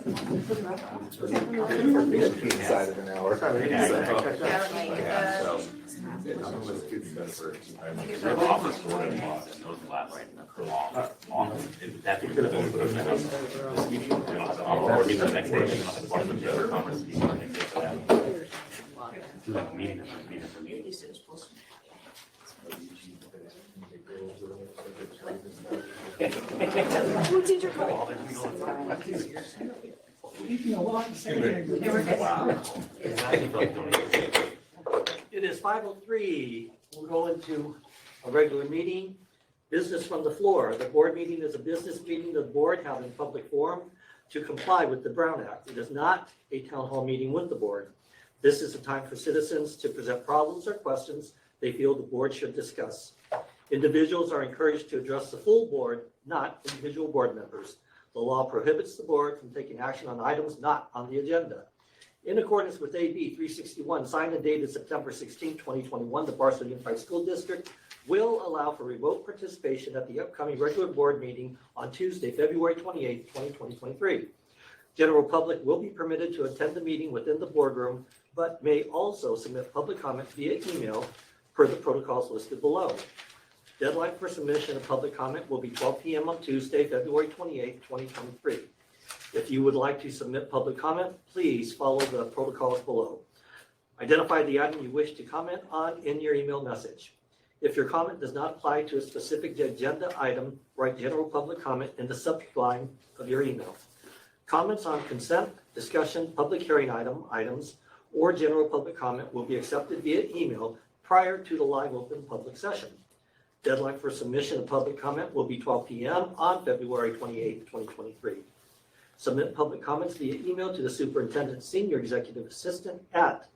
Inside of an hour. It is 5:03. We'll go into a regular meeting. Business from the floor. The board meeting is a business meeting of the board held in public forum to comply with the Brown Act. It is not a town hall meeting with the board. This is a time for citizens to present problems or questions they feel the board should discuss. Individuals are encouraged to address the full board, not individual board members. The law prohibits the board from taking action on items not on the agenda. In accordance with AB 361, signed and dated September 16, 2021, the Barstow Unified School District will allow for remote participation at the upcoming regular board meeting on Tuesday, February 28, 2023. General public will be permitted to attend the meeting within the boardroom, but may also submit public comments via email per the protocols listed below. Deadline for submission of public comment will be 12 p.m. on Tuesday, February 28, 2023. If you would like to submit public comment, please follow the protocols below. Identify the item you wish to comment on in your email message. If your comment does not apply to a specific agenda item, write general public comment in the subject line of your email. Comments on consent, discussion, public hearing items, or general public comment will be accepted via email prior to the live open public session. Deadline for submission of public comment will be 12 p.m. on February 28, 2023. Submit public comments via email to the Superintendent Senior Executive Assistant at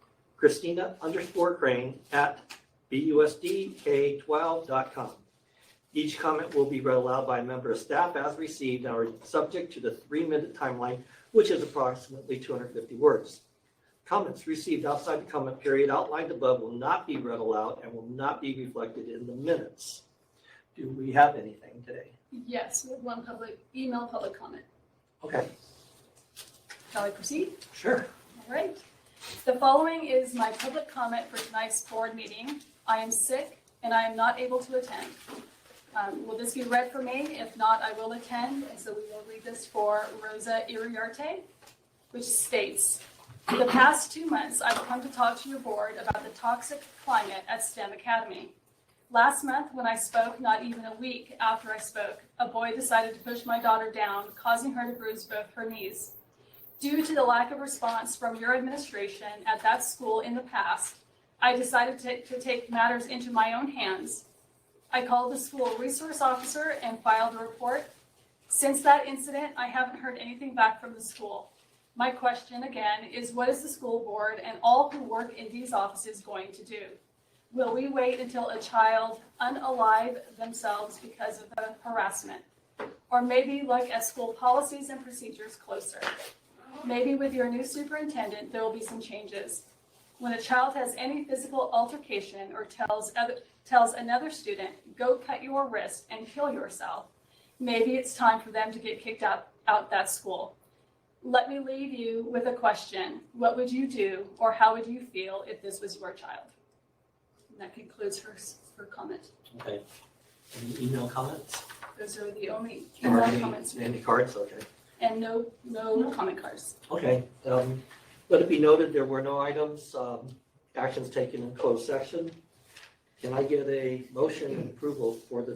Christina_Crane@busdk12.com. Each comment will be read aloud by a member of staff as received and are subject to the 3-minute timeline, which is approximately 250 words. Comments received outside the comment period outlined above will not be read aloud and will not be reflected in the minutes. Do we have anything today? Yes, we have one email public comment. Okay, Shall I proceed? sure. All right. The following is my public comment for tonight's board meeting. I am sick and I am not able to attend. Will this be read for me? If not, I will attend. And so we will read this for Rosa Iriarte, which states, "For the past 2 months, I've come to talk to your board about the toxic climate at STEM Academy. Last month, when I spoke, not even a week after I spoke, a boy decided to push my daughter down, causing her to bruise both her knees. Due to the lack of response from your administration at that school in the past, I decided to take matters into my own hands. I called the school resource officer and filed a report. Since that incident, I haven't heard anything back from the school. My question again is, what is the school board and all who work in these offices going to do? Will we wait until a child unalive themselves because of the harassment? Or maybe look at school policies and procedures closer? Maybe with your new superintendent, there will be some changes. When a child has any physical altercation or tells another student, go cut your wrist and kill yourself, maybe it's time for them to get kicked out that school. Let me leave you with a question. What would you do or how would you feel if this was your child?" And that concludes her comment. Okay. Any email comments? Those are the only Or email any- comments. Any cards? Okay. And no comment cards. Okay. Let it be noted, there were no items, actions taken in closed session. Can I get a motion and approval for the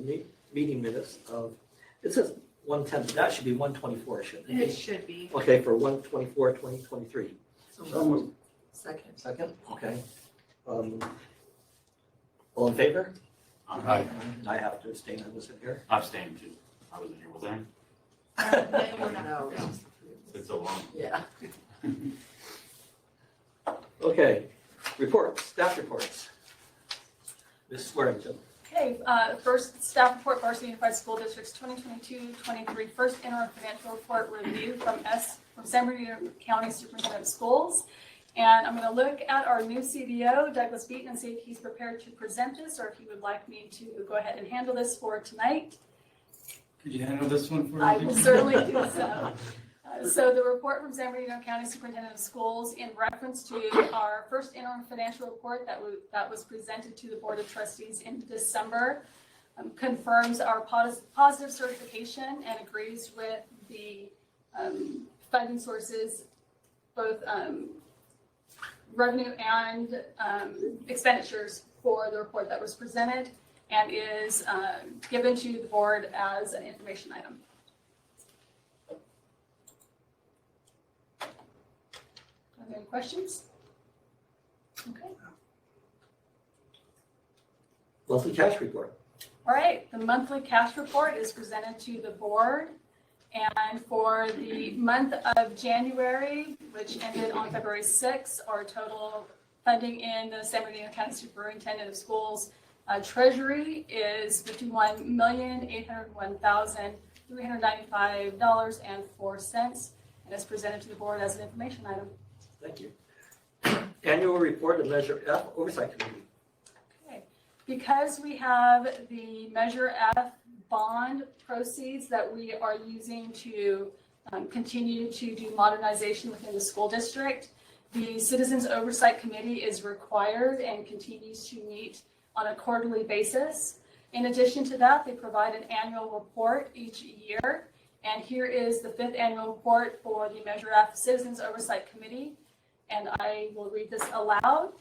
meeting minutes of, it says 110, that should be 124, shouldn't it? It should be. Okay, for 124, 2023. So moved. Second. Second, okay. All in favor? Aye. I have to abstain, I wasn't here. I'm staying too. I wasn't here, was I? No. It's so long. Yeah. Okay, reports, staff reports. Ms. Swearingen. Okay, first staff report, Barstow Unified School District's 2022-23 first interim financial report review from San Bernardino County Superintendent of Schools. And I'm going to look at our new CBO, Douglas Beaton, and see if he's prepared to present this or if he would like me to go ahead and handle this for tonight. Could you handle this one for me? I will certainly do so. So the report from San Bernardino County Superintendent of Schools in reference to our first interim financial report that was presented to the Board of Trustees in December confirms our positive certification and agrees with the funding sources, both revenue and expenditures for the report that was presented and is given to the board as an information item. Are there any questions? Okay. Monthly cash report. All right, the monthly cash report is presented to the board. And for the month of January, which ended on February 6th, our total funding in the San Bernardino County Superintendent of Schools treasury is $51,801,395.04 and is presented to the board as an information item. Thank you. Annual report of Measure F Oversight Committee. Okay, because we have the Measure F bond proceeds that we are using to continue to do modernization within the school district, the Citizens Oversight Committee is required and continues to meet on a quarterly basis. In addition to that, they provide an annual report each year. And here is the 5th annual report for the Measure F Citizens Oversight Committee. And I will read this aloud.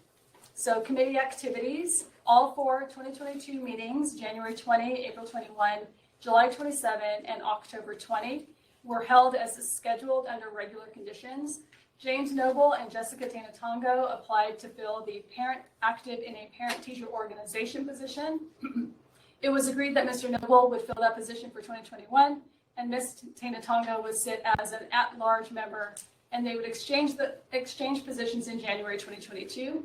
So committee activities, all 4 2022 meetings, January 20, April 21, July 27, and October 20, were held as scheduled under regular conditions. James Noble and Jessica Tanatongo applied to fill the parent active in a parent-teacher organization position. It was agreed that Mr. Noble would fill that position for 2021, and Ms. Tanatongo would sit as an at-large member, and they would exchange positions in January 2022.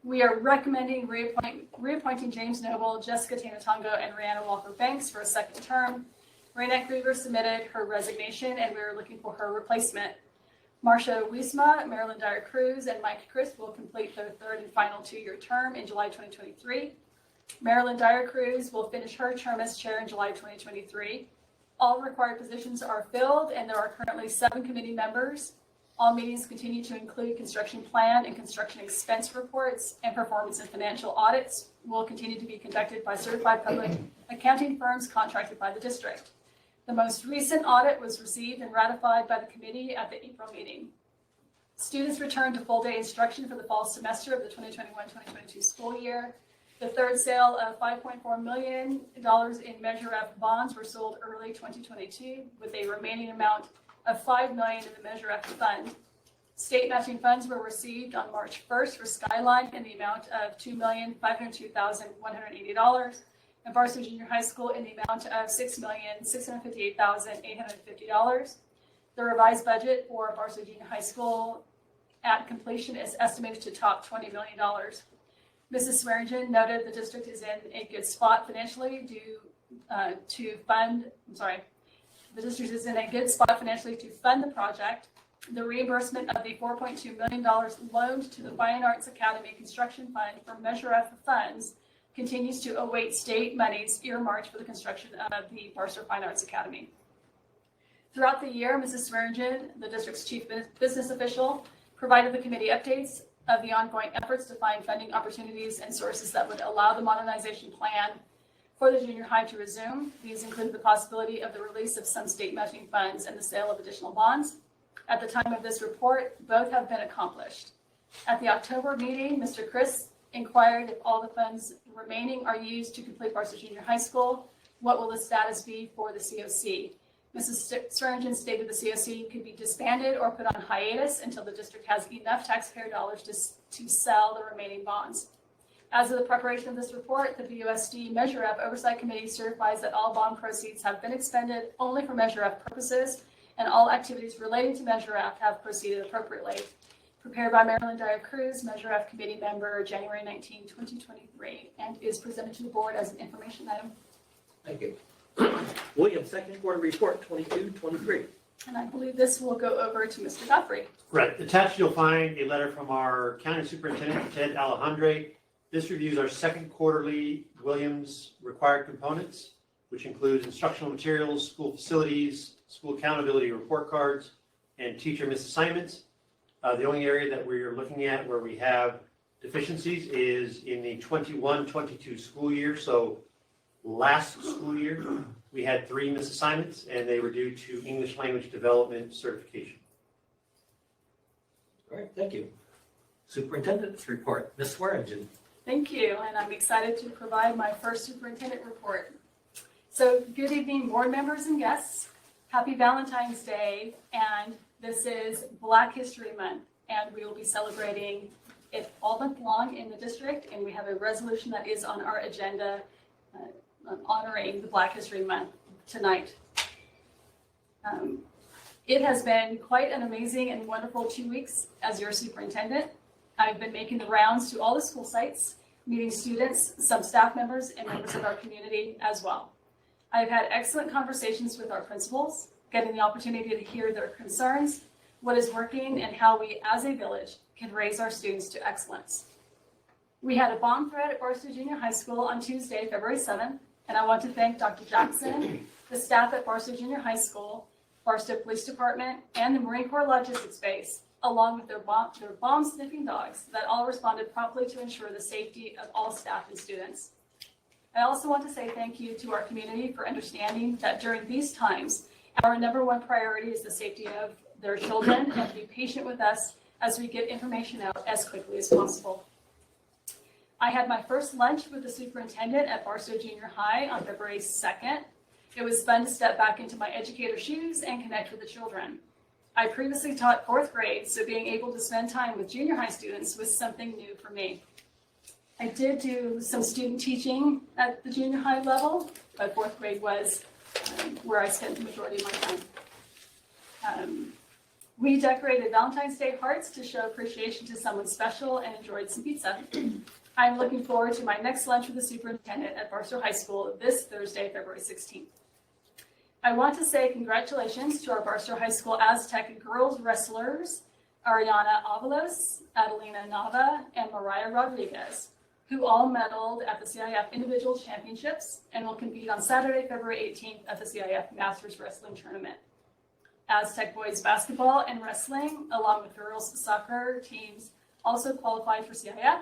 We are recommending reappointing James Noble, Jessica Tanatongo, and Rihanna Walker-Banks for a second term. Raynette Griever submitted her resignation, and we are looking for her replacement. Marcia Wiesma, Marilyn Dyer-Cruz, and Mike Christ will complete their 3rd and final 2-year term in July 2023. Marilyn Dyer-Cruz will finish her term as chair in July 2023. All required positions are filled, and there are currently 7 committee members. All meetings continue to include construction plan and construction expense reports, and performance and financial audits will continue to be conducted by certified public accounting firms contracted by the district. The most recent audit was received and ratified by the committee at the April meeting. Students returned to full-day instruction for the fall semester of the 2021-2022 school year. The 3rd sale of $5.4 million in Measure F bonds were sold early 2022, with a remaining amount of $5 million in the Measure F fund. State matching funds were received on March 1st for Skyline in the amount of $2,502,180, and Barstow Junior High School in the amount of $6,658,850. The revised budget for Barstow Junior High School at completion is estimated to top $20 million. Mrs. Swearingen noted the district is in a good spot financially the district is in a good spot financially to fund the project. The reimbursement of the $4.2 million loaned to the Fine Arts Academy Construction Fund from Measure F funds continues to await state monies earmarked for the construction of the Barstow Fine Arts Academy. Throughout the year, Mrs. Swearingen, the district's chief business official, provided the committee updates of the ongoing efforts to find funding opportunities and sources that would allow the modernization plan for the junior high to resume. These include the possibility of the release of some state matching funds and the sale of additional bonds. At the time of this report, both have been accomplished. At the October meeting, Mr. Chris inquired if all the funds remaining are used to complete Barstow Junior High School. What will the status be for the COC? Mrs. Swearingen stated the COC could be disbanded or put on hiatus until the district has enough taxpayer dollars to sell the remaining bonds. As of the preparation of this report, the BUSD Measure F Oversight Committee certifies that all bond proceeds have been expended only for Measure F purposes, and all activities relating to Measure F have proceeded appropriately. Prepared by Marilyn Dyer-Cruz, Measure F Committee member, January 19, 2023, and is presented to the board as an information item. Thank you. William, 2nd quarter report 22-23. And I believe this will go over to Mr. Guthrie. Right. Attached, you'll find a letter from our County Superintendent, Ted Alejandre. This reviews our 2nd quarterly Williams required components, which includes instructional materials, school facilities, school accountability report cards, and teacher misassignments. The only area that we're looking at where we have deficiencies is in the 21-22 school year. So last school year, we had 3 misassignments, and they were due to English language development certification. All right, thank you. Superintendent's report, Ms. Swearingen. Thank you, and I'm excited to provide my first superintendent report. So good evening, board members and guests. Happy Valentine's Day, and this is Black History Month, and we will be celebrating it all month long in the district, and we have a resolution that is on our agenda honoring the Black History Month tonight. It has been quite an amazing and wonderful 2 weeks as your superintendent. I've been making the rounds to all the school sites, meeting students, some staff members, and members of our community as well. I've had excellent conversations with our principals, getting the opportunity to hear their concerns, what is working, and how we as a village can raise our students to excellence. We had a bomb threat at Barstow Junior High School on Tuesday, February 7th, and I want to thank Dr. Jackson, the staff at Barstow Junior High School, Barstow Police Department, and the Marine Corps Logistics Base, along with their bomb-sniffing dogs that all responded promptly to ensure the safety of all staff and students. I also want to say thank you to our community for understanding that during these times, our number one priority is the safety of their children, and to be patient with us as we get information out as quickly as possible. I had my first lunch with the superintendent at Barstow Junior High on February 2nd. It was fun to step back into my educator shoes and connect with the children. I previously taught 4th grade, so being able to spend time with junior high students was something new for me. I did do some student teaching at the junior high level, but 4th grade was where I spent the majority of my time. We decorated Valentine's Day hearts to show appreciation to someone special and enjoyed some pizza. I'm looking forward to my next lunch with the superintendent at Barstow High School this Thursday, February 16th. I want to say congratulations to our Barstow High School Aztec girls wrestlers, Ariana Avalos, Adelina Nava, and Mariah Rodriguez, who all medaled at the CIF Individual Championships and will compete on Saturday, February 18th at the CIF Masters Wrestling Tournament. Aztec boys basketball and wrestling, along with girls soccer teams, also qualified for CIF.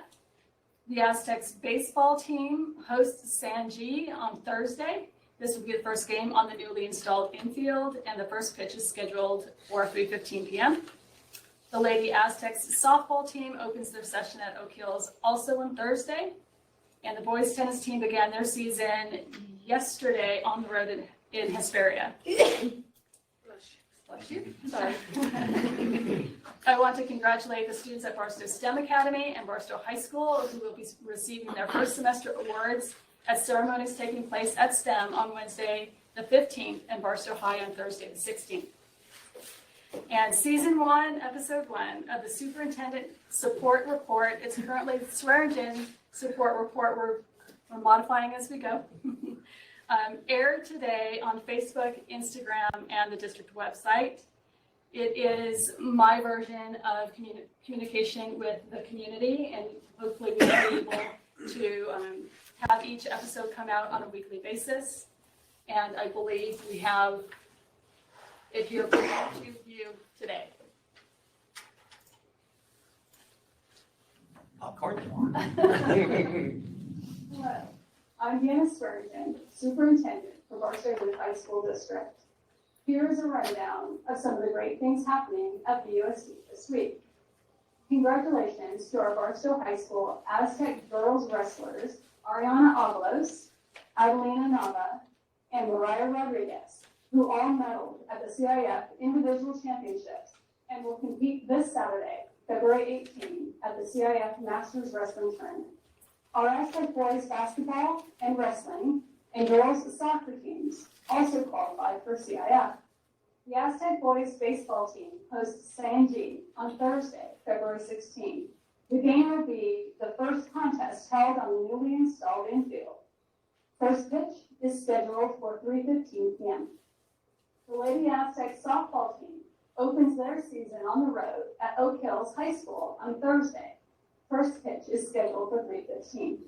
The Aztecs baseball team hosts Sanji on Thursday. This will be the first game on the newly installed infield, and the first pitch is scheduled for 3:15 p.m. The Lady Aztecs softball team opens their session at Oak Hills also on Thursday, and the boys tennis team began their season yesterday on the road in Hesperia. Bless you. Sorry. I want to congratulate the students at Barstow STEM Academy and Barstow High School who will be receiving their first semester awards at ceremonies taking place at STEM on Wednesday the 15th and Barstow High on Thursday the 16th. And Season 1, Episode 1 of the Superintendent Support Report, it's currently Swearingen Support Report, we're modifying as we go, aired today on Facebook, Instagram, and the district website. It is my version of communication with the community, and hopefully we'll be able to have each episode come out on a weekly basis. And I believe we have it here for you today. Popcorn. Hello, I'm Deanna Swearingen, Superintendent for Barstow High School District. Here is a rundown of some of the great things happening at BUSD this week. Congratulations to our Barstow High School Aztec girls wrestlers, Ariana Avalos, Adelina Nava, and Mariah Rodriguez, who all medaled at the CIF Individual Championships and will compete this Saturday, February 18th, at the CIF Masters Wrestling Tournament. Our Aztec boys basketball and wrestling and girls soccer teams also qualified for CIF. The Aztec boys baseball team hosts Sanji on Thursday, February 16th. The game will be the first contest held on the newly installed infield. First pitch is scheduled for 3:15 p.m. The Lady Aztec softball team opens their season on the road at Oak Hills High School on Thursday. First pitch is scheduled for 3:15.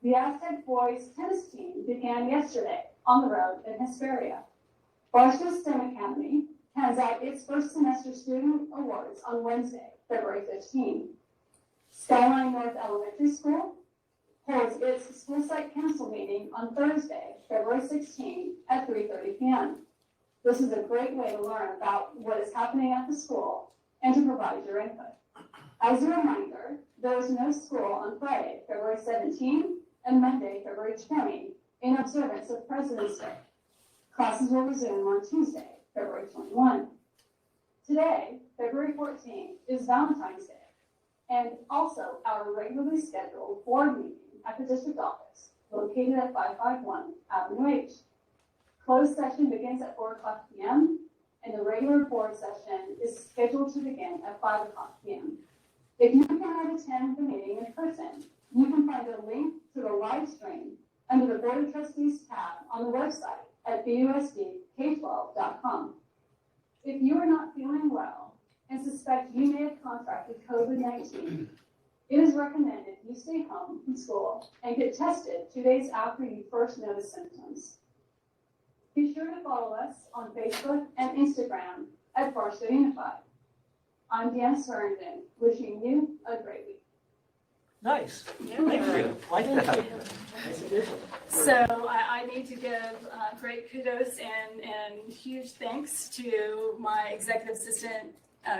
The Aztec boys tennis team began yesterday on the road in Hesperia. Barstow STEM Academy hands out its first semester student awards on Wednesday, February 15. Skyline North Elementary School holds its school site council meeting on Thursday, February 16 at 3:30 p.m. This is a great way to learn about what is happening at the school and to provide your input. As a reminder, there is no school on Friday, February 17 and Monday, February 20 in observance of President's Day. Classes will resume on Tuesday, February 21. Today, February 14, is Valentine's Day, and also our regularly scheduled board meeting at the district office, located at 551 Avenue H. Closed session begins at 4 o'clock p.m., and the regular board session is scheduled to begin at 5 o'clock p.m. If you cannot attend the meeting in person, you can find a link to the live stream under the Board of Trustees tab on the website at busdk12.com. If you are not feeling well and suspect you may have contracted COVID-19, it is recommended you stay home from school and get tested 2 days after you first notice symptoms. Be sure to follow us on Facebook and Instagram at Barstow Unified. I'm Dan Swearingen, wishing you a great week. Nice. Thank you. Like that. Nice addition. So I need to give great kudos and huge thanks to my executive assistant,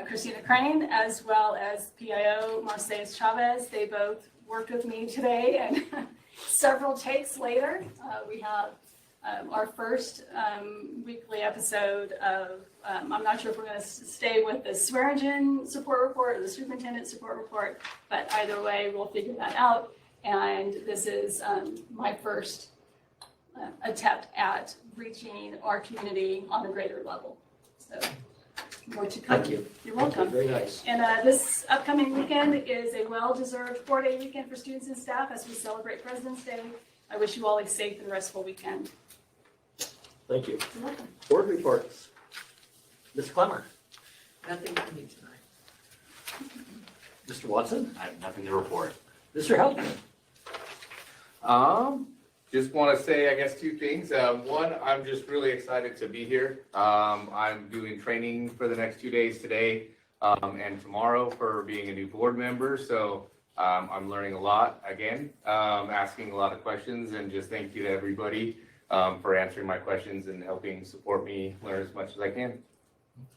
Christina Crane, as well as PIO Marcellus Chavez. They both worked with me today, and several takes later, we have our first weekly episode of, I'm not sure if we're going to stay with the Swearingen support report or the superintendent support report, but either way, we'll figure that out. And this is my first attempt at reaching our community on a greater level. So more to come. Thank you. You're welcome. Very nice. And this upcoming weekend is a well-deserved 4-day weekend for students and staff as we celebrate President's Day. I wish you all a safe and restful weekend. Thank you. You're welcome. Board reports. Ms. Clemmer. Nothing for me tonight. Mr. Watson. I have nothing to report. Mr. Helpman. Just want to say, I guess, two things. One, I'm just really excited to be here. I'm doing training for the next 2 days today and tomorrow for being a new board member. So I'm learning a lot again, asking a lot of questions, and just thank you to everybody for answering my questions and helping support me learn as much as I can.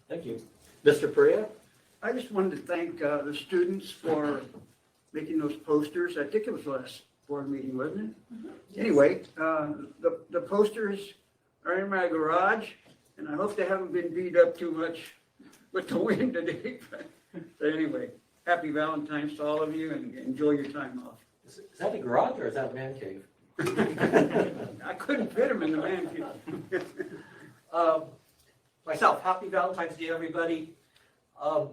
Thank you. Mr. Perea. I just wanted to thank the students for making those posters. I think it was last board meeting, wasn't it? Anyway, the posters are in my garage, and I hope they haven't been beat up too much with the wind today. But anyway, happy Valentine's to all of you, and enjoy your time off. Is that a garage or is that a man cave? I couldn't fit them in the man cave. Myself, happy Valentine's Day, everybody. I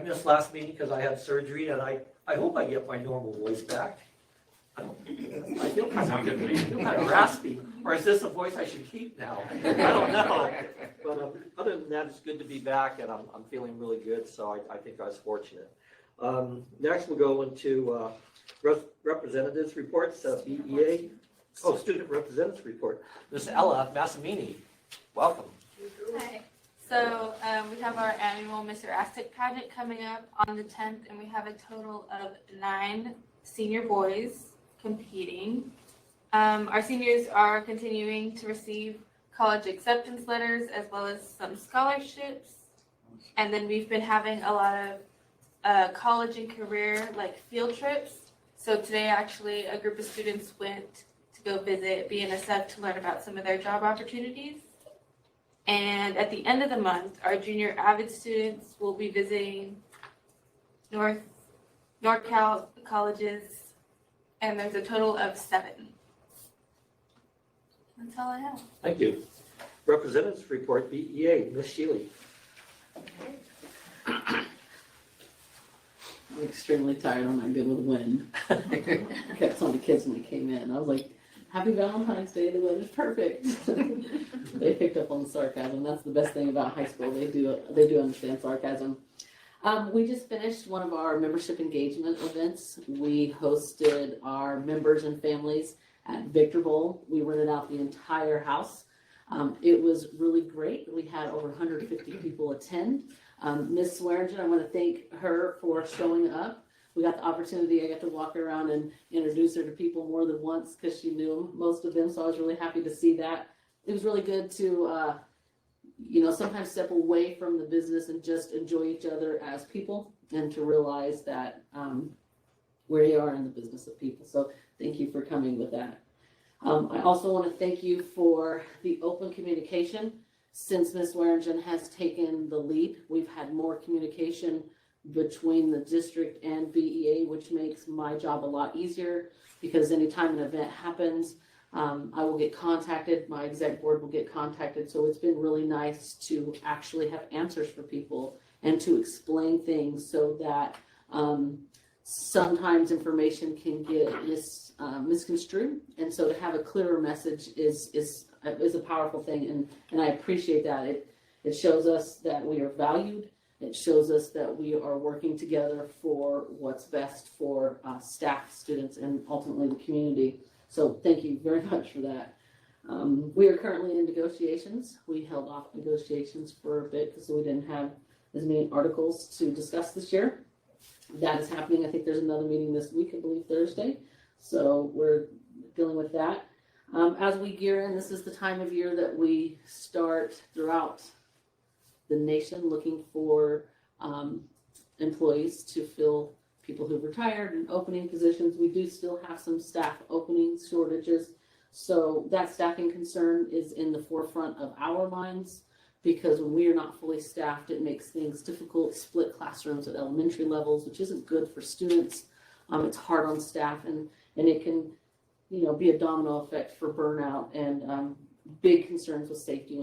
missed last meeting because I had surgery, and I hope I get my normal voice back. I feel kind of raspy, or is this a voice I should keep now? I don't know. But other than that, it's good to be back, and I'm feeling really good, so I think I was fortunate. Next, we'll go into representatives reports, BEA. Oh, student representatives report. Ms. Ella Massimini, welcome. Hi. So we have our annual Mr. Aztec pageant coming up on the 10th, and we have a total of 9 senior boys competing. Our seniors are continuing to receive college acceptance letters as well as some scholarships. And then we've been having a lot of college and career field trips. So today actually a group of students went to go visit BNSF to learn about some of their job opportunities. And at the end of the month, our junior AVID students will be visiting NorCal colleges, and there's a total of 7. That's all I have. Thank you. Representatives report, BEA, Ms. Shealy. I'm extremely tired. I'm not good with wind. I kept telling the kids when they came in. I was like, happy Valentine's Day. The weather's perfect. They picked up on the sarcasm. That's the best thing about high school. They do understand sarcasm. We just finished one of our membership engagement events. We hosted our members and families at Victor Bowl. We rented out the entire house. It was really great. We had over 150 people attend. Ms. Swearingen, I want to thank her for showing up. We got the opportunity, I got to walk around and introduce her to people more than once because she knew most of them, so I was really happy to see that. It was really good to, sometimes step away from the business and just enjoy each other as people and to realize that we are in the business of people. So thank you for coming with that. I also want to thank you for the open communication. Since Ms. Swearingen has taken the lead, we've had more communication between the district and BEA, which makes my job a lot easier because anytime an event happens, I will get contacted, my exec board will get contacted. So it's been really nice to actually have answers for people and to explain things so that sometimes information can get misconstrued. And so to have a clearer message is a powerful thing. And I appreciate that. It shows us that we are valued. It shows us that we are working together for what's best for staff, students, and ultimately the community. So thank you very much for that. We are currently in negotiations. We held off negotiations for a bit because we didn't have as many articles to discuss this year. That is happening. I think there's another meeting this week, I believe Thursday. So we're dealing with that. As we gear in, this is the time of year that we start throughout the nation looking for employees to fill people who've retired and opening positions. We do still have some staff opening shortages. So that staffing concern is in the forefront of our minds because when we are not fully staffed, it makes things difficult. Split classrooms at elementary levels, which isn't good for students. It's hard on staff and it can, be a domino effect for burnout and big concerns with safety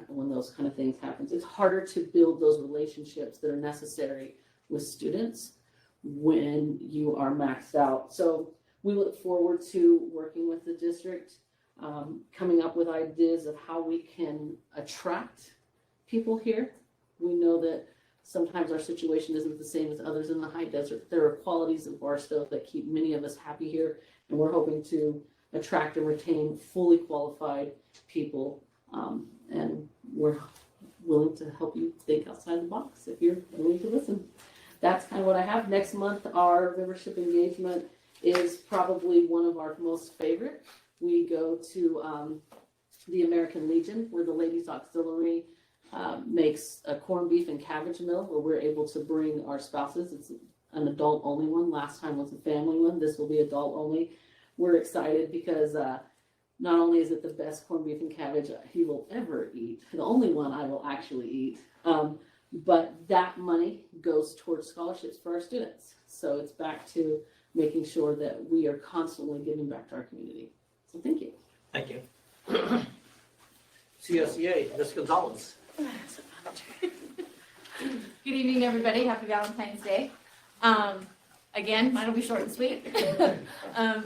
when those kind of things happen. It's harder to build those relationships that are necessary with students when you are maxed out. So we look forward to working with the district, coming up with ideas of how we can attract people here. We know that sometimes our situation isn't the same as others in the high desert. There are qualities of Barstow that keep many of us happy here, and we're hoping to attract and retain fully qualified people, and we're willing to help you think outside the box if you're willing to listen. That's kind of what I have. Next month, our membership engagement is probably one of our most favorite. We go to the American Legion, where the Ladies Auxiliary makes a corned beef and cabbage meal, where we're able to bring our spouses. It's an adult only one. Last time was a family one. This will be adult only. We're excited because not only is it the best corned beef and cabbage he will ever eat, the only one I will actually eat, but that money goes towards scholarships for our students. So it's back to making sure that we are constantly giving back to our community. So thank you. Thank you. CSEA, Ms. Gonzalez. Good evening, everybody. Happy Valentine's Day. Again, mine will be short and sweet.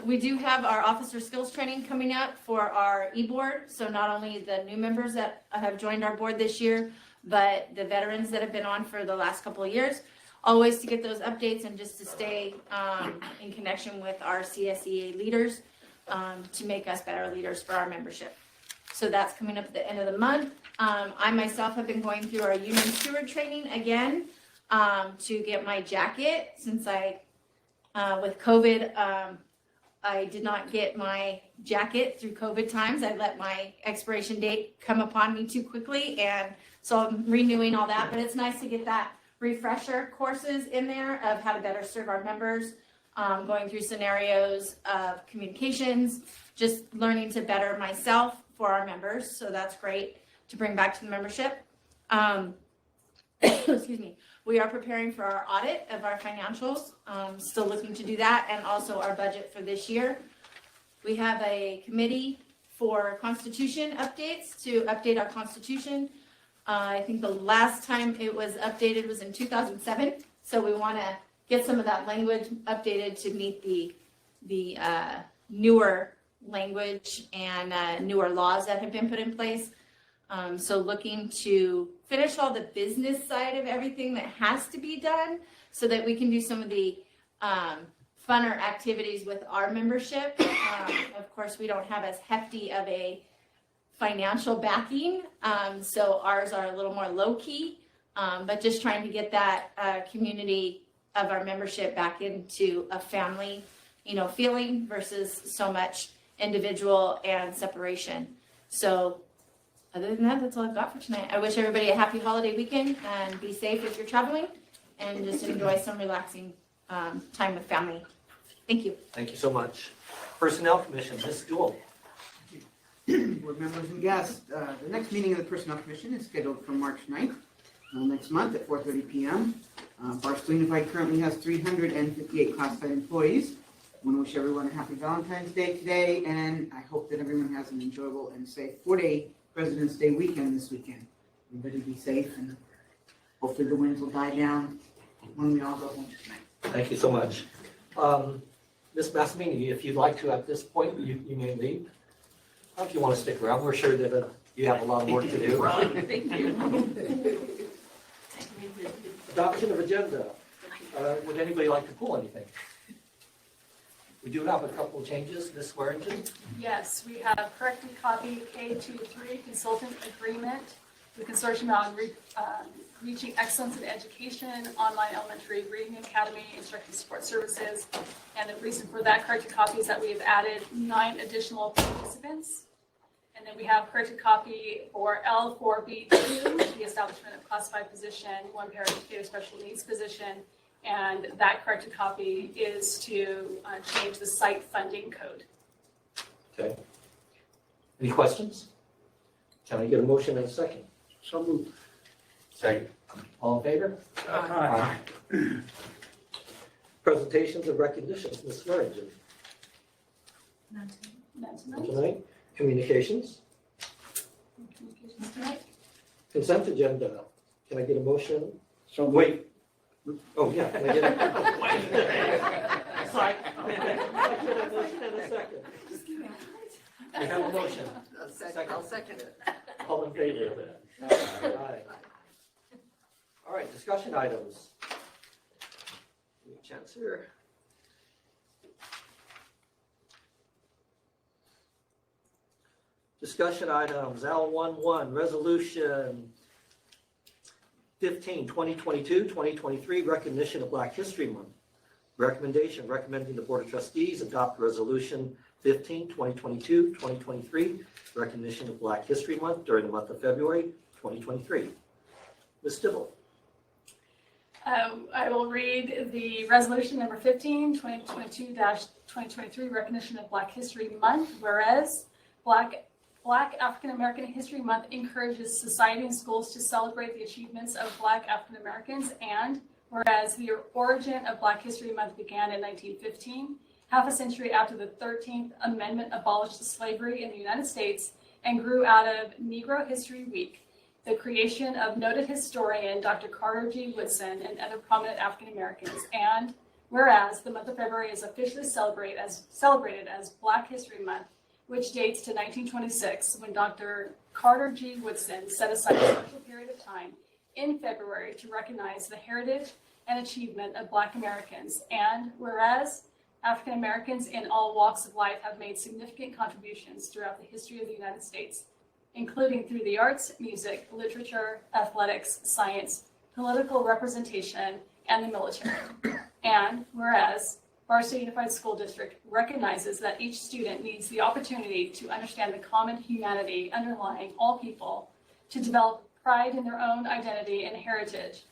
We do have our officer skills training coming up for our e-board. So not only the new members that have joined our board this year, but the veterans that have been on for the last couple of years. Always to get those updates and just to stay in connection with our CSEA leaders to make us better leaders for our membership. So that's coming up at the end of the month. I myself have been going through our union steward training again to get my jacket since with COVID, I did not get my jacket through COVID times. I let my expiration date come upon me too quickly, and so I'm renewing all that. But it's nice to get that refresher courses in there of how to better serve our members, going through scenarios of communications, just learning to better myself for our members. So that's great to bring back to the membership. Excuse me. We are preparing for our audit of our financials, still looking to do that, and also our budget for this year. We have a committee for constitution updates to update our constitution. I think the last time it was updated was in 2007, so we want to get some of that language updated to meet the newer language and newer laws that have been put in place. So looking to finish all the business side of everything that has to be done so that we can do some of the funner activities with our membership. Of course, we don't have as hefty of a financial backing. So ours are a little more low key, but just trying to get that community of our membership back into a family, feeling versus so much individual and separation. So other than that, that's all I've got for tonight. I wish everybody a happy holiday weekend and be safe if you're traveling and just enjoy some relaxing time with family. Thank you. Thank you so much. Personnel Commission, Ms. Jewell. Board members and guests, the next meeting of the Personnel Commission is scheduled for March 9th, next month at 4:30 p.m. Barstow Unified currently has 358 classified employees. I want to wish everyone a happy Valentine's Day today, and I hope that everyone has an enjoyable and safe 4-day President's Day weekend this weekend. Everybody be safe, and hopefully the winds will die down when we all go home tonight. Thank you so much. Ms. Massimini, if you'd like to at this point, you may leave. If you want to stick around, we're sure that you have a lot of work to do. Thank you. Adoption of agenda. Would anybody like to pull anything? We do have a couple of changes, Ms. Swearingen. Yes, we have corrected copy K-3 consultant agreement with Consortium on Reaching Excellence in Education, Online Elementary Reading Academy, Instructional Support Services. And the reason for that corrected copy is that we have added 9 additional participants. And then we have corrected copy for L4B2, the establishment of classified position, 1 paraeducator special needs position. And that corrected copy is to change the site funding code. Okay. Any questions? Can I get a motion and a second? So moved. Second. All in favor? Aye. Presentations and recognitions, Ms. Swearingen. None Tonight, tonight. communications, Communications tonight. consent agenda. Can I get a motion? So moved. Wait. Oh, yeah. Can I get a? Sorry. I get a motion and a second. We have a motion. I'll second it. All in favor of that? Aye. All right, discussion items. Any chance here? Discussion items, L11, Resolution 15, 2022, 2023, recognition of Black History Month. Recommendation, recommending the Board of Trustees adopt Resolution 15, 2022, 2023, recognition of Black History Month during the month of February 2023. Ms. Dibble. I will read the resolution number 15, 2022-2023, recognition of Black History Month, whereas Black African American History Month encourages society and schools to celebrate the achievements of Black African Americans, and whereas the origin of Black History Month began in 1915, half a century after the 13th Amendment abolished slavery in the United States and grew out of Negro History Week, the creation of noted historian Dr. Carter G. Woodson and other prominent African Americans, and whereas the month of February is officially celebrated as Black History Month, which dates to 1926, when Dr. Carter G. Woodson set aside a special period of time in February to recognize the heritage and achievement of Black Americans. And whereas African Americans in all walks of life have made significant contributions throughout the history of the United States, including through the arts, music, literature, athletics, science, political representation, and the military. And whereas Barstow Unified School District recognizes that each student needs the opportunity to understand the common humanity underlying all people, to develop pride in their own identity and heritage,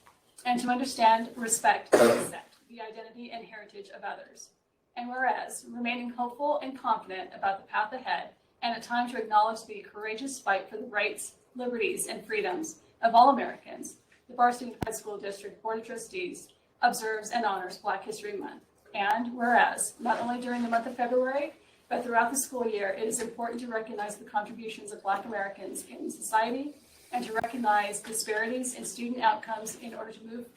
and to understand, respect, and accept the identity and heritage of others. And whereas remaining hopeful and confident about the path ahead, and a time to acknowledge the courageous fight for the rights, liberties, and freedoms of all Americans, the Barstow Unified School District Board of Trustees observes and honors Black History Month. And whereas, not only during the month of February, but throughout the school year, it is important to recognize the contributions of Black Americans in society and to recognize disparities in student outcomes in order to move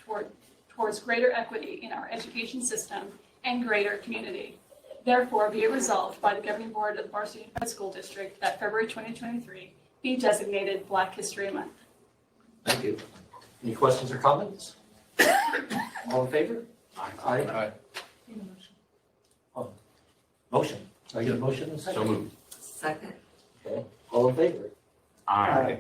towards greater equity in our education system and greater community. Therefore, be it resolved by the Governing Board of the Barstow Unified School District that February 2023 be designated Black History Month. Thank you. Any questions or comments? All in favor? Aye. Motion. Can I get a motion and a second? So moved. Second. Okay. All in favor? Aye.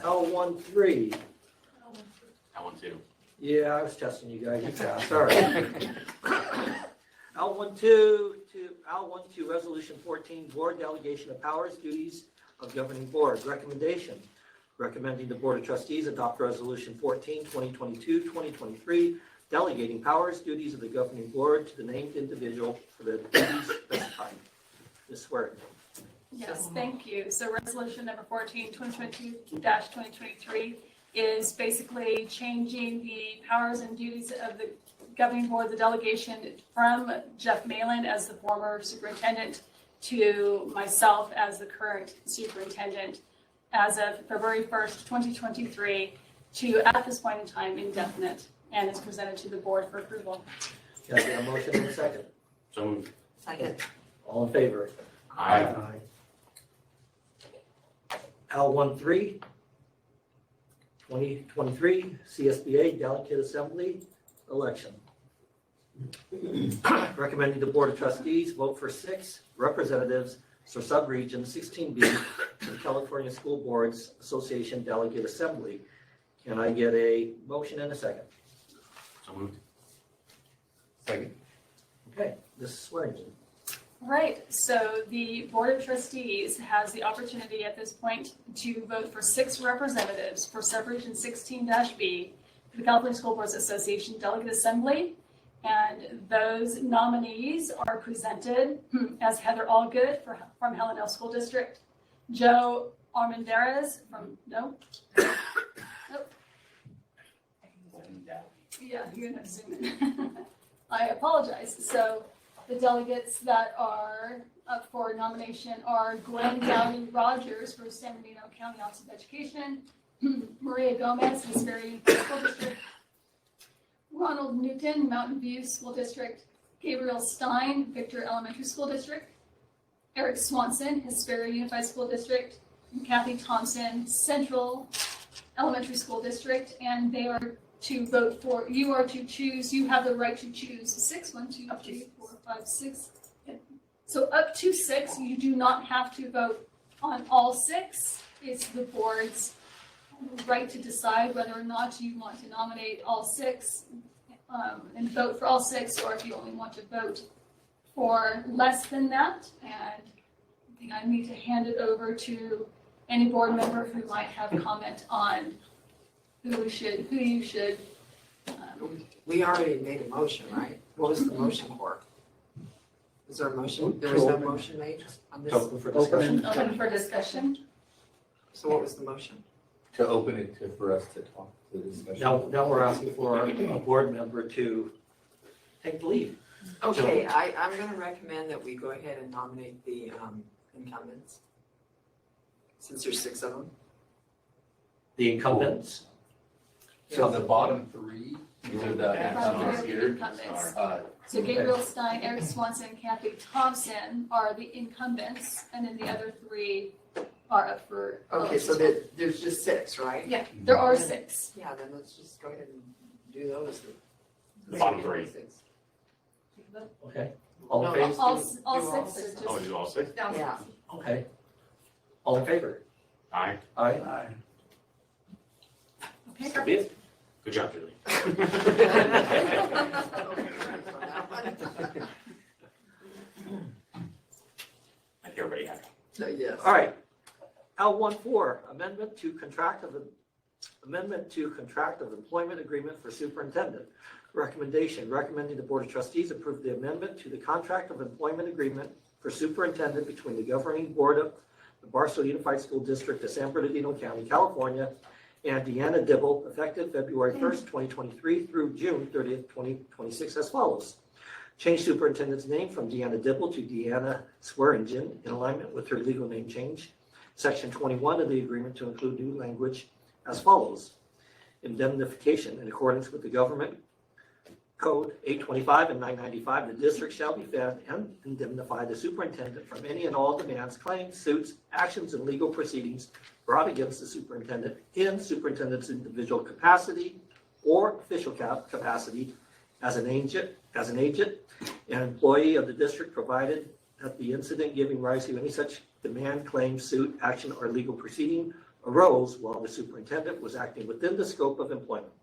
L13, That one too. yeah, I was testing you guys, you passed, all right. L12, Resolution 14, Board Delegation of Powers, Duties of Governing Board. Recommendation, recommending the Board of Trustees adopt Resolution 14, 2022-2023, delegating powers, duties of the governing board to the named individual for the duties specified. Ms. Swear. Yes, thank you. So resolution number 14, 2022-2023 is basically changing the powers and duties of the governing board, the delegation from Jeff Malin as the former superintendent to myself as the current superintendent as of February 1st, 2023 to, at this point in time, indefinite, and is presented to the board for approval. Can I get a motion in a second? So moved. Second. All in favor? Aye. L13, 2023 CSBA Delegate Assembly election. Recommending the Board of Trustees vote for 6 representatives for subregion 16B to the California School Boards Association Delegate Assembly. Can I get a motion in a second? So moved. Second. Okay, this is Swearingen. Right, so the Board of Trustees has the opportunity at this point to vote for 6 representatives for subregion 16-B to the California School Boards Association Delegate Assembly. And those nominees are presented as Heather Allgood from Helena School District, Joe Armendariz from, nope. Yeah, you're gonna zoom in. I apologize. So the delegates that are up for nomination are Gwen Dowdy Rogers for San Bernardino County Office of Education, Maria Gomez, Hesperia School District, Ronald Newton, Mountain View School District, Gabriel Stein, Victor Elementary School District, Eric Swanson, Hesperia Unified School District, and Kathy Thompson, Central Elementary School District, and they are to vote for, you are to choose, you have the right to choose 6, 1, 2, 3, 4, 5, 6. So up to 6, you do not have to vote on all 6. It's the board's right to decide whether or not you want to nominate all 6 and vote for all 6, or if you only want to vote for less than that. And I think I need to hand it over to any board member who might have comment on who you should. We already made a motion, right? What was the motion for? Was there a motion? There was no motion made on this? Open for discussion. Open for discussion. So what was the motion? To open it for us to talk, the discussion. Now we're asking for a board member to take the lead. Okay, I'm gonna recommend that we go ahead and nominate the incumbents. Since there's 6 of them. The incumbents. So the bottom 3, these are the Bottom ones three here. incumbents. Uh, So Gabriel Stein, Eric Swanson, and Kathy Thompson are the incumbents, and then the other 3 are up for. Okay, so there's just 6, right? Yeah, there are 6. Yeah, then let's just go ahead and do those. The bottom 3. Okay. All in No, favor? All Do 6 all are six. just. Oh, do all 6? Yeah. Okay. All in favor? Aye. Aye. Okay, So be it. Good job, Julie. I think everybody happy. So, yes. All right. L14, amendment to contract of employment agreement for superintendent. Recommendation, recommending the Board of Trustees approve the amendment to the contract of employment agreement for superintendent between the governing board of the Barstow Unified School District of San Bernardino County, California, and Deanna Dibble, effective February 1st, 2023 through June 30th, 2026 as follows. Change superintendent's name from Deanna Dibble to Deanna Swearingen in alignment with her legal name change. Section 21 of the agreement to include new language as follows. Indemnification in accordance with the government code 825 and 995, the district shall be fed and indemnify the superintendent from any and all demands, claims, suits, actions, and legal proceedings brought against the superintendent in superintendent's individual capacity or official capacity as an agent, an employee of the district, provided that the incident giving rise to any such demand, claim, suit, action, or legal proceeding arose while the superintendent was acting within the scope of employment.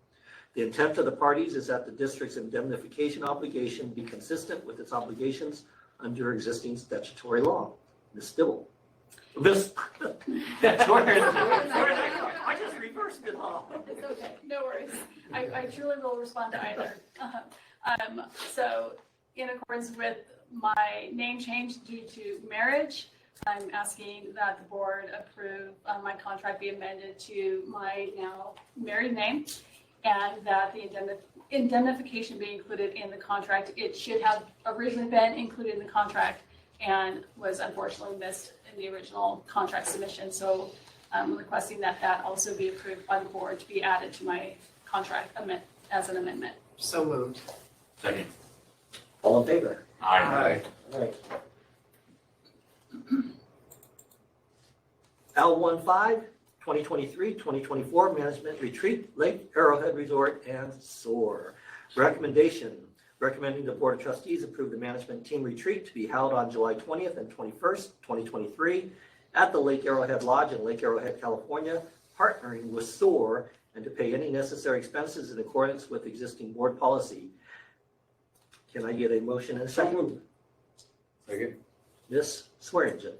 The intent of the parties is that the district's indemnification obligation be consistent with its obligations under existing statutory law. Ms. Dibble. Miss, I just reversed it all. It's okay, no worries. I truly will respond to either. So in accordance with my name change due to marriage, I'm asking that the board approve my contract be amended to my now married name, and that the indemnification be included in the contract. It should have originally been included in the contract and was unfortunately missed in the original contract submission. So I'm requesting that that also be approved by the board to be added to my contract as an amendment. So moved. Second. All in favor? Aye. All right. L15, 2023-2024 Management Retreat, Lake Arrowhead Resort and SOAR. Recommending the Board of Trustees approve the management team retreat to be held on July 20th and 21st, 2023 at the Lake Arrowhead Lodge in Lake Arrowhead, California, partnering with SOAR, and to pay any necessary expenses in accordance with existing board policy. Can I get a motion and a second? Second. Ms. Swearingen.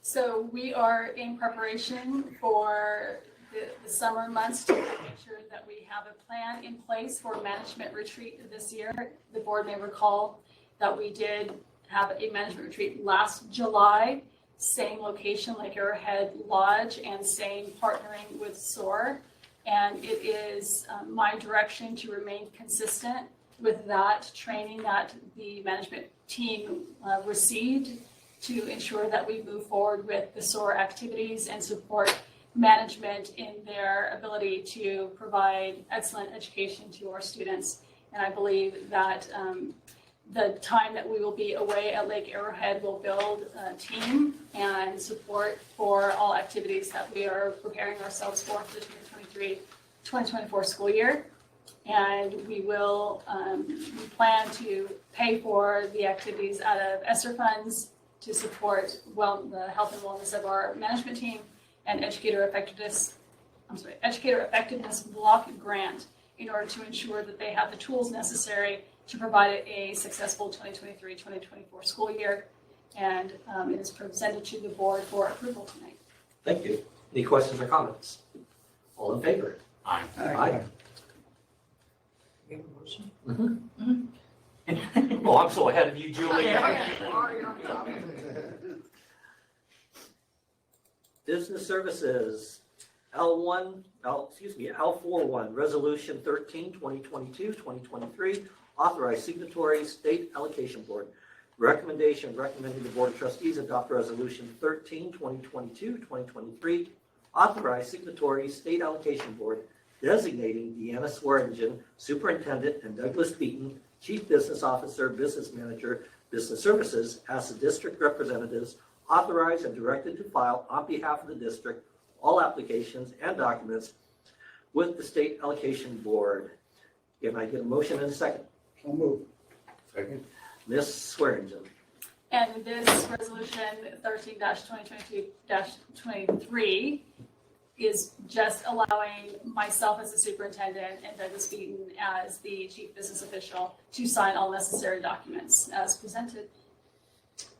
So we are in preparation for the summer months to make sure that we have a plan in place for management retreat this year. The board may recall that we did have a management retreat last July, same location, Lake Arrowhead Lodge, and same partnering with SOAR. And it is my direction to remain consistent with that training that the management team received to ensure that we move forward with the SOAR activities and support management in their ability to provide excellent education to our students. And I believe that the time that we will be away at Lake Arrowhead will build a team and support for all activities that we are preparing ourselves for the 2023-2024 school year. And we will we plan to pay for the activities out of ESSER funds to support the health and wellness of our management team, and educator effectiveness block grant in order to ensure that they have the tools necessary to provide a successful 2023-2024 school year. And it is presented to the board for approval tonight. Thank you. Any questions or comments? All in favor? Aye. Aye. We have a motion? Oh, I'm so ahead of you, Julie. Business Services, L41, Resolution 13, 2022-2023, authorized signatory State Allocation Board. Recommending the Board of Trustees adopt Resolution 13, 2022-2023, authorized signatory State Allocation Board, designating Deanna Swearingen, Superintendent, and Douglas Beaton, Chief Business Officer, Business Manager, Business Services, as the district representatives, authorized and directed to file on behalf of the district all applications and documents with the State Allocation Board. Can I get a motion and a second? I'll move. Second. Ms. Swearingen. And this resolution 13-2022-23 is just allowing myself as the superintendent and Douglas Beaton as the chief business official to sign all necessary documents as presented.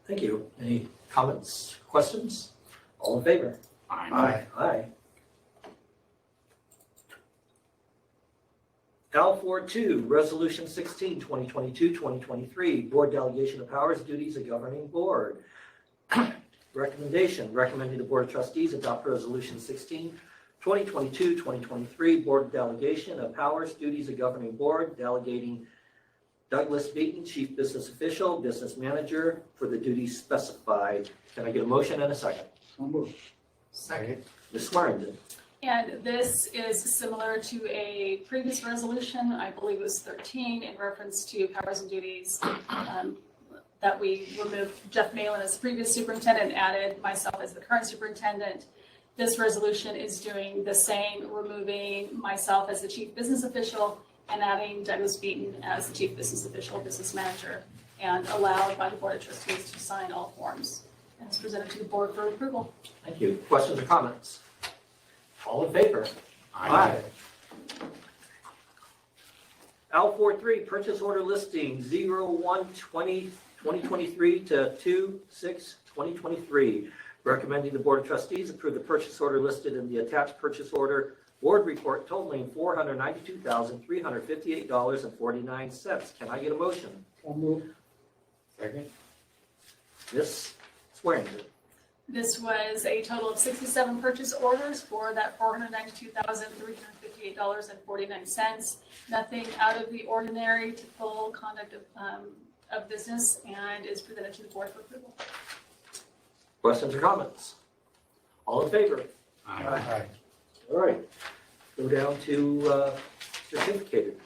Thank you. Any comments, questions? All in favor? Aye. Aye. L42, Resolution 16, 2022-2023, Board Delegation of Powers, Duties of Governing Board. Recommending the Board of Trustees adopt Resolution 16, 2022-2023, Board Delegation of Powers, Duties of Governing Board, delegating Douglas Beaton, Chief Business Official, Business Manager, for the duties specified. Can I get a motion and a second? I'll move. Second. Ms. Swearingen. And this is similar to a previous resolution, I believe it was 13, in reference to powers and duties, that we removed Jeff Malin as the previous superintendent and added myself as the current superintendent. This resolution is doing the same, removing myself as the chief business official and adding Douglas Beaton as the chief business official, business manager, and allowed by the Board of Trustees to sign all forms. And it's presented to the board for approval. Thank you. Questions or comments? All in favor? Aye. L43, purchase order listing 01/20/2023 to 2/6/2023. Recommending the Board of Trustees approve the purchase order listed in the attached purchase order board report totaling $492,358.49. Can I get a motion? I'll move. Second? Ms. Swearingen. This was a total of 67 purchase orders for that $492,358.49. Nothing out of the ordinary, typical conduct of business, and is presented to the board for approval. Questions or comments? All in favor? Aye. All right. Go down to certificated.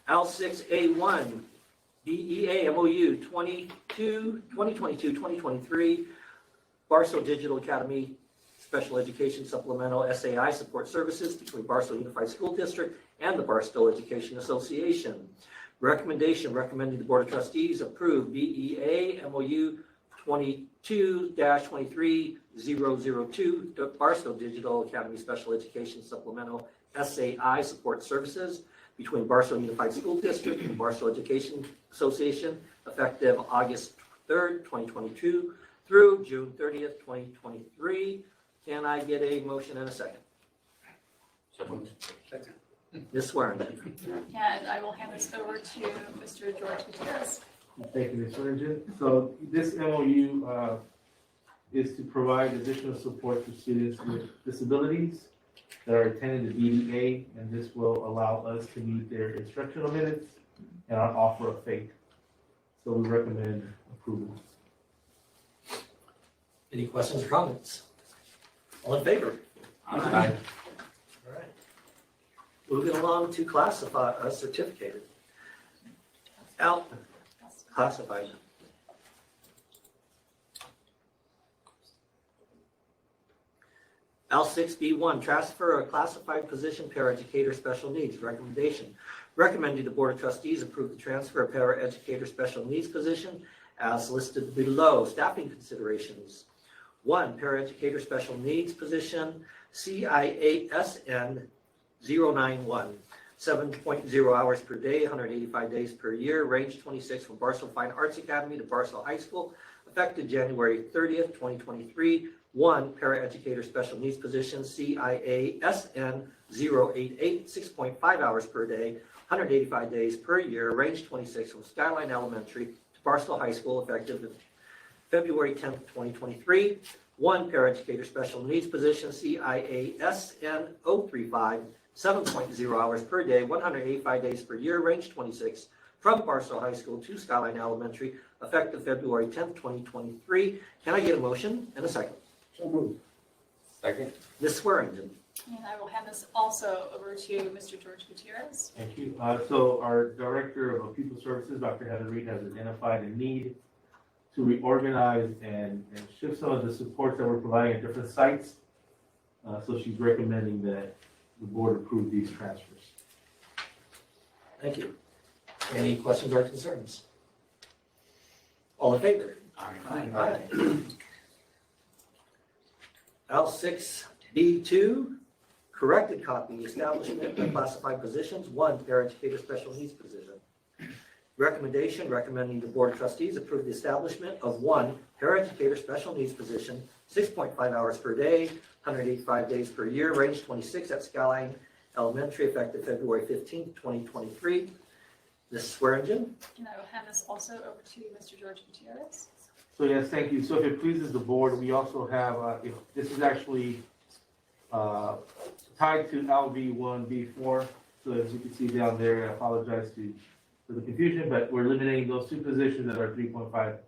L6A1, BEA MOU 2022-2023, Barstow Digital Academy Special Education Supplemental SAI Support Services between Barstow Unified School District and the Barstow Education Association. Recommendation, recommending the Board of Trustees approve BEA MOU 22-23002, Barstow Digital Academy Special Education Supplemental SAI Support Services between Barstow Unified School District and Barstow Education Association, effective August 3rd, 2022 through June 30th, 2023. Can I get a motion and a second? So moved. Ms. Swearingen. And I will hand this over to Mr. George Gutierrez. Thank you, Ms. Swearingen. So this MOU is to provide additional support for students with disabilities that are attending the BDA, and this will allow us to meet their instructional minutes and our offer of FAPE. So we recommend approval. Any questions or comments? All in favor? Aye. All right. Moving along to certificated. Classified. L6B1, transfer a classified position paraeducator special needs. Recommendation, recommending the Board of Trustees approve the transfer of paraeducator special needs position as listed below. Staffing considerations. 1, paraeducator special needs position, CIASN 091, 7.0 hours per day, 185 days per year, range 26 from Barstow Fine Arts Academy to Barstow High School, effective January 30th, 2023. 1, paraeducator special needs position, CIASN 088, 6.5 hours per day, 185 days per year, range 26 from Skyline Elementary to Barstow High School, effective February 10th, 2023. 1, paraeducator special needs position, CIASN 035, 7.0 hours per day, 185 days per year, range 26, from Barstow High School to Skyline Elementary, effective February 10th, 2023. Can I get a motion and a second? So moved. Second? Ms. Swearingen. And I will hand this also over to Mr. George Gutierrez. Thank you. So our Director of People Services, Dr. Heather Reed, has identified a need to reorganize and shift some of the supports that we're providing at different sites. So she's recommending that the board approve these transfers. Thank you. Any questions or concerns? All in favor? Aye. L6B2, corrected copy, establishment of classified positions. 1, paraeducator special needs position. Recommendation, recommending the Board of Trustees approve the establishment of 1, paraeducator special needs position, 6.5 hours per day, 185 days per year, range 26 at Skyline Elementary, effective February 15th, 2023. Ms. Swearingen. And I will hand this also over to Mr. George Gutierrez. So yes, thank you. So if it pleases the board, we also have, this is actually tied to LV1B4. So as you can see down there, I apologize for the confusion, but we're eliminating those 2 positions that are 3.5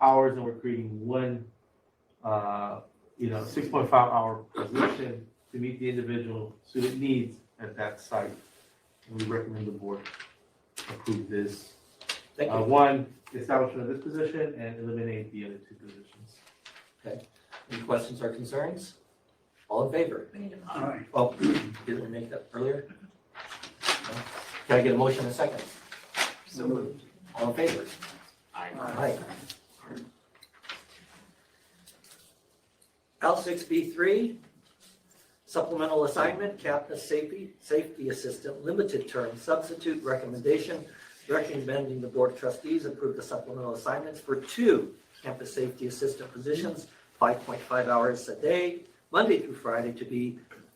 hours, and we're creating 1, 6.5 hour position to meet the individual student needs at that site. And we recommend the board approve this. Thank you. 1, establishment of this position, and eliminate the other 2 positions. Okay. Any questions or concerns? All in favor? Aye. Oh, didn't we make that earlier? Can I get a motion and a second? So moved. All in favor? Aye. Aye. L6B3, supplemental assignment, campus safety assistant, limited term, substitute recommendation, recommending the board of trustees approve the supplemental assignments for 2 campus safety assistant positions, 5.5 hours a day, Monday through Friday,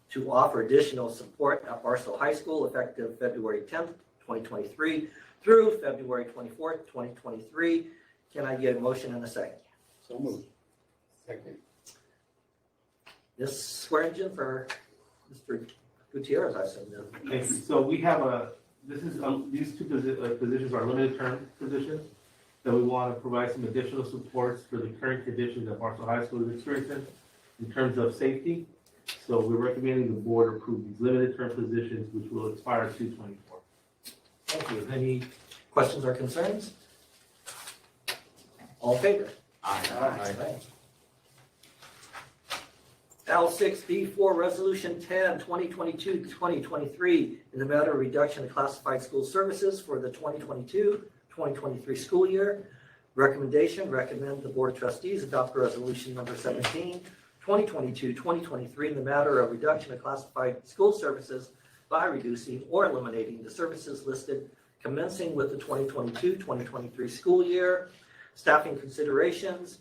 to offer additional support at Barstow High School effective February 10th, 2023 through February 24th, 2023. Can I get a motion and a second? So moved. Second. This swearing in for Mr. Gutierrez, I assume. Okay, so we have these two positions are limited term positions that we want to provide some additional supports for the current conditions that Barstow High School is experiencing in terms of safety. So we're recommending the board approve these limited term positions, which will expire 2/24. Thank you. Any questions or concerns? All in favor? Aye. L6B4, Resolution 10, 2022-2023, in the matter of reduction of classified school services for the 2022-2023 school year. Recommendation, recommend the Board of Trustees adopt Resolution number 17, 2022-2023, in the matter of reduction of classified school services by reducing or eliminating the services listed commencing with the 2022-2023 school year. Staffing considerations.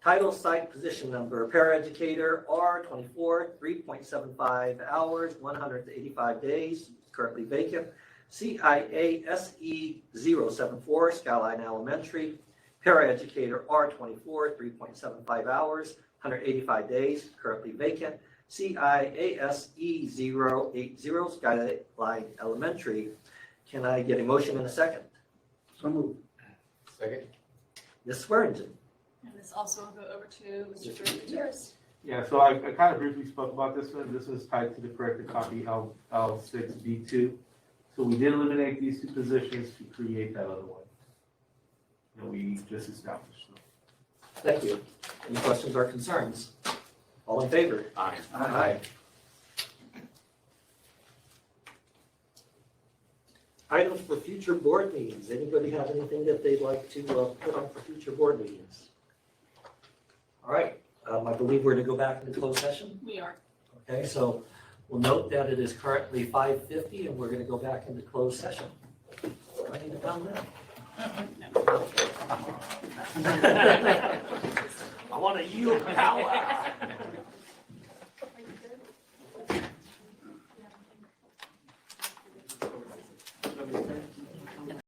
Title, site, position number, paraeducator, R24, 3.75 hours, 185 days, currently vacant. CIASE 074, Skyline Elementary, paraeducator, R24, 3.75 hours, 185 days, currently vacant. CIASE 080, Skyline Elementary. Can I get a motion in a second? So moved. Second. Ms. Swearingen. And this also will go over to Mr. Gutierrez. Yeah, so I kind of briefly spoke about this one. This was tied to the corrected copy L6B2. So we did eliminate these 2 positions to create that other one that we just established. Thank you. Any questions or concerns? All in favor? Aye. Aye. Items for future board meetings. Anybody have anything that they'd like to put on for future board meetings? All right, I believe we're to go back into closed session. We are. Okay, so we'll note that it is currently 5:50 and we're going to go back into closed session. Do I need to pound that? I want to yield power.